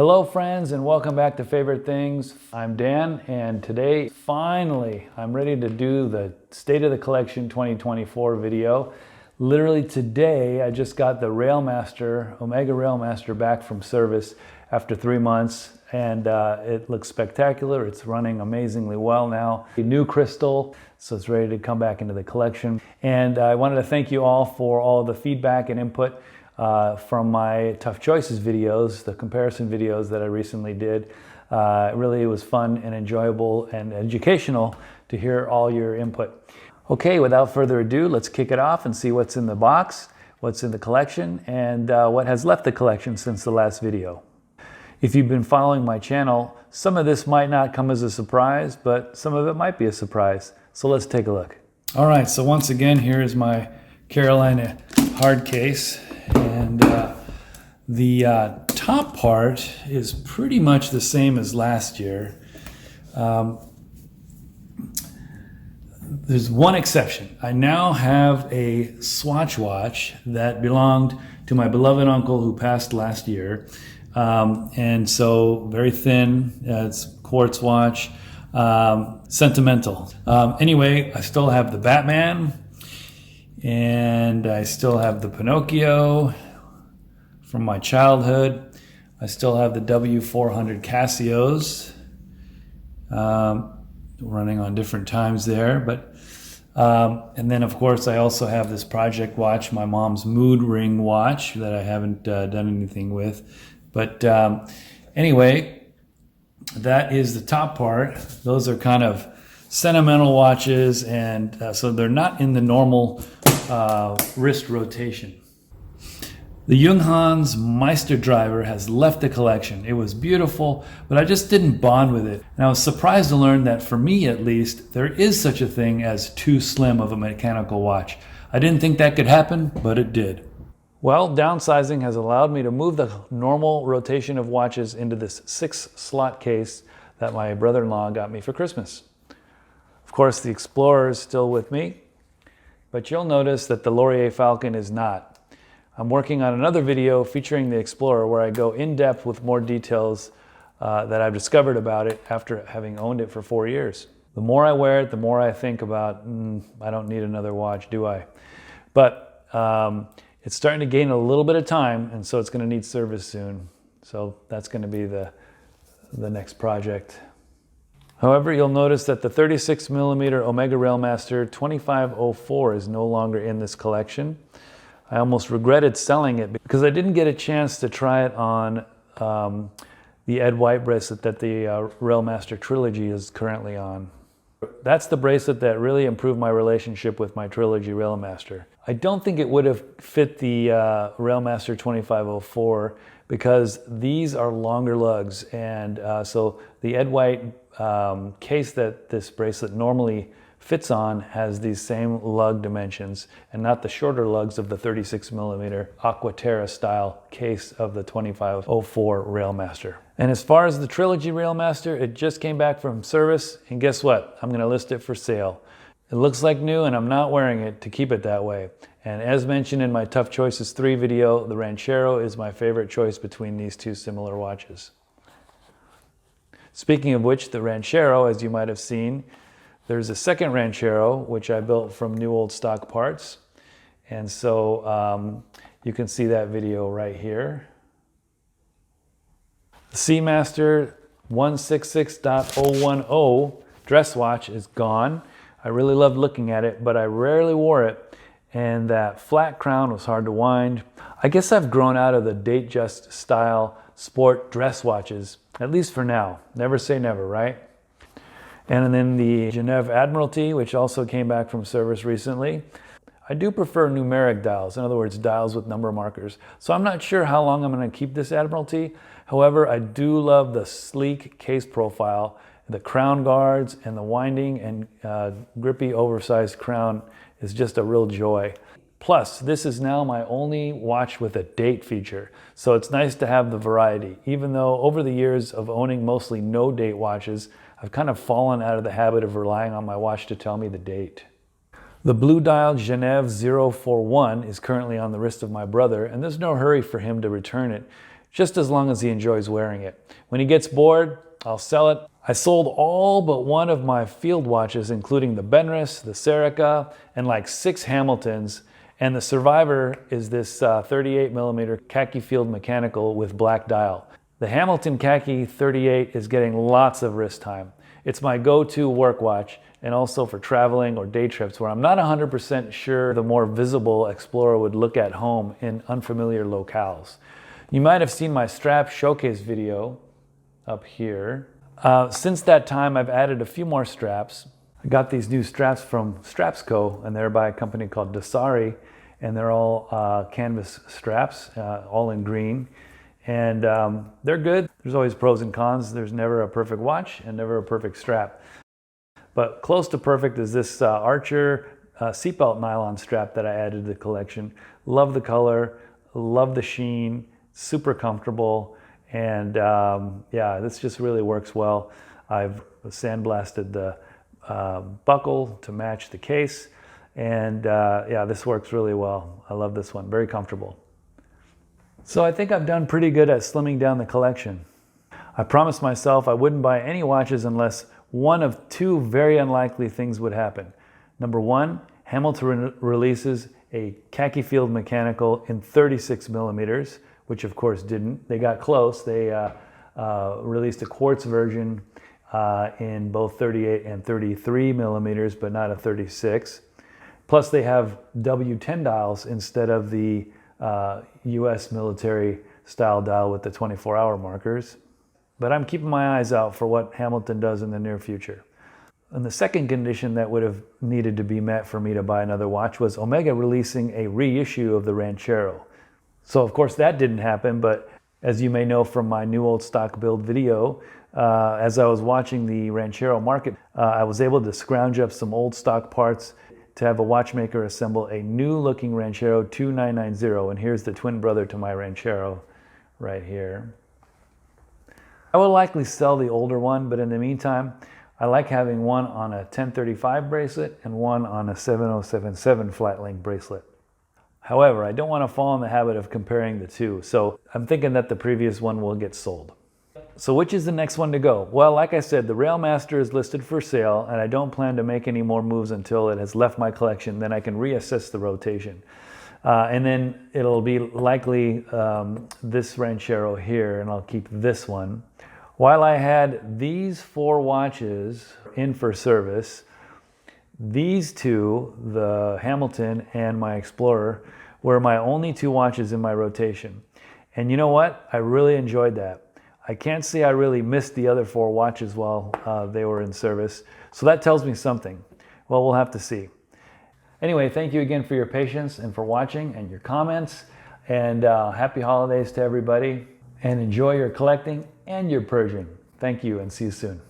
Hello friends, and welcome back to Favorite Things. I'm Dan, and today finally I'm ready to do the State of the Collection 2024 video. Literally today I just got the Railmaster, Omega Railmaster, back from service after 3 months, and it looks spectacular. It's running amazingly well now. A new crystal, so it's ready to come back into the collection. And I wanted to thank you all for all the feedback and input from my Tough Choices videos, the comparison videos that I recently did. Really, it was fun and enjoyable and educational to hear all your input. Okay, without further ado, let's kick it off and see what's in the box, what's in the collection, and what has left the collection since the last video. If you've been following my channel, some of this might not come as a surprise, but some of it might be a surprise. So let's take a look. All right, so once again, here is my Carolina hard case. And the top part is pretty much the same as last year. There's one exception. I now have a Swatch watch that belonged to my beloved uncle who passed last year. And so very thin, it's quartz watch, sentimental. Anyway, I still have the Batman, and I still have the Pinocchio from my childhood. I still have the W400 Casios, running on different times there. But and then of course I also have this project watch, my mom's mood ring watch, that I haven't done anything with. But anyway, that is the top part. Those are kind of sentimental watches, and so they're not in the normal wrist rotation. The Junghans Meister Driver has left the collection. It was beautiful, but I just didn't bond with it. And I was surprised to learn that, for me at least, there is such a thing as too slim of a mechanical watch. I didn't think that could happen, but it did. Well, downsizing has allowed me to move the normal rotation of watches into this 6-slot case that my brother-in-law got me for Christmas. Of course, the Explorer is still with me, but you'll notice that the Laurier Falcon is not. I'm working on another video featuring the Explorer where I go in depth with more details that I've discovered about it after having owned it for 4 years. The more I wear it, the more I think about, I don't need another watch, do I? But it's starting to gain a little bit of time, and so it's going to need service soon. So that's going to be the next project. However, you'll notice that the 36mm Omega Railmaster 2504 is no longer in this collection. I almost regretted selling it because I didn't get a chance to try it on the Ed White bracelet that the Railmaster Trilogy is currently on. That's the bracelet that really improved my relationship with my Trilogy Railmaster. I don't think it would have fit the Railmaster 2504 because these are longer lugs, and so the Ed White case that this bracelet normally fits on has these same lug dimensions and not the shorter lugs of the 36mm Aquaterra style case of the 2504 Railmaster. And as far as the Trilogy Railmaster, it just came back from service, and guess what? I'm going to list it for sale. It looks like new, and I'm not wearing it to keep it that way. And as mentioned in my Tough Choices 3 video, the Ranchero is my favorite choice between these two similar watches. Speaking of which, the Ranchero, as you might have seen, there's a second Ranchero, which I built from new old stock parts. And so you can see that video right here. The Seamaster 166.010 dress watch is gone. I really loved looking at it, but I rarely wore it, and that flat crown was hard to wind. I guess I've grown out of the Datejust style sport dress watches, at least for now. Never say never, right? And then the Genève Admiralty, which also came back from service recently. I do prefer numeric dials, in other words, dials with number markers. So I'm not sure how long I'm going to keep this Admiralty. However, I do love the sleek case profile. The crown guards and the winding and grippy oversized crown is just a real joy. Plus, this is now my only watch with a date feature, so it's nice to have the variety. Even though over the years of owning mostly no date watches, I've kind of fallen out of the habit of relying on my watch to tell me the date. The blue dial Genève 041 is currently on the wrist of my brother, and there's no hurry for him to return it. just as long as he enjoys wearing it. When he gets bored, I'll sell it. I sold all but one of my field watches, including the Benris, the Serica, and like 6 Hamiltons. And the survivor is this 38mm khaki field mechanical with black dial. The Hamilton Khaki 38 is getting lots of wrist time. It's my go-to work watch, and also for traveling or day trips where I'm not 100% sure the more visible Explorer would look at home in unfamiliar locales. You might have seen my strap showcase video up here. Since that time, I've added a few more straps. I got these new straps from Strapsco, and they're by a company called Dasari, and they're all canvas straps, all in green. And they're good. There's always pros and cons. There's never a perfect watch and never a perfect strap. But close to perfect is this Archer seatbelt nylon strap that I added to the collection. Love the color, love the sheen, super comfortable. And yeah, this just really works well. I've sandblasted the buckle to match the case. And yeah, this works really well. I love this one, very comfortable. So I think I've done pretty good at slimming down the collection. I promised myself I wouldn't buy any watches unless one of 2 very unlikely things would happen. Number 1, Hamilton releases a khaki field mechanical in 36mm, which of course didn't. They got close. They released a quartz version in both 38 and 33mm, but not a 36. Plus they have W10 dials instead of the US military style dial with the 24-hour markers. But I'm keeping my eyes out for what Hamilton does in the near future. And the second condition that would have needed to be met for me to buy another watch was Omega releasing a reissue of the Ranchero. So of course that didn't happen, but as you may know from my new old stock build video, as I was watching the Ranchero market, I was able to scrounge up some old stock parts to have a watchmaker assemble a new looking Ranchero 2990, and here's the twin brother to my Ranchero right here. I will likely sell the older one, but in the meantime, I like having one on a 1035 bracelet and one on a 7077 flat link bracelet. However, I don't want to fall in the habit of comparing the two, so I'm thinking that the previous one will get sold. So which is the next one to go? Well, like I said, the Railmaster is listed for sale, and I don't plan to make any more moves until it has left my collection. Then I can reassess the rotation. And then it'll be likely this Ranchero here, and I'll keep this one. While I had these 4 watches in for service, these 2, the Hamilton and my Explorer, were my only 2 watches in my rotation. And you know what? I really enjoyed that. I can't say I really missed the other 4 watches while they were in service. So that tells me something. Well, we'll have to see. Anyway, thank you again for your patience and for watching and your comments. And happy holidays to everybody. And enjoy your collecting and your purging. Thank you, and see you soon.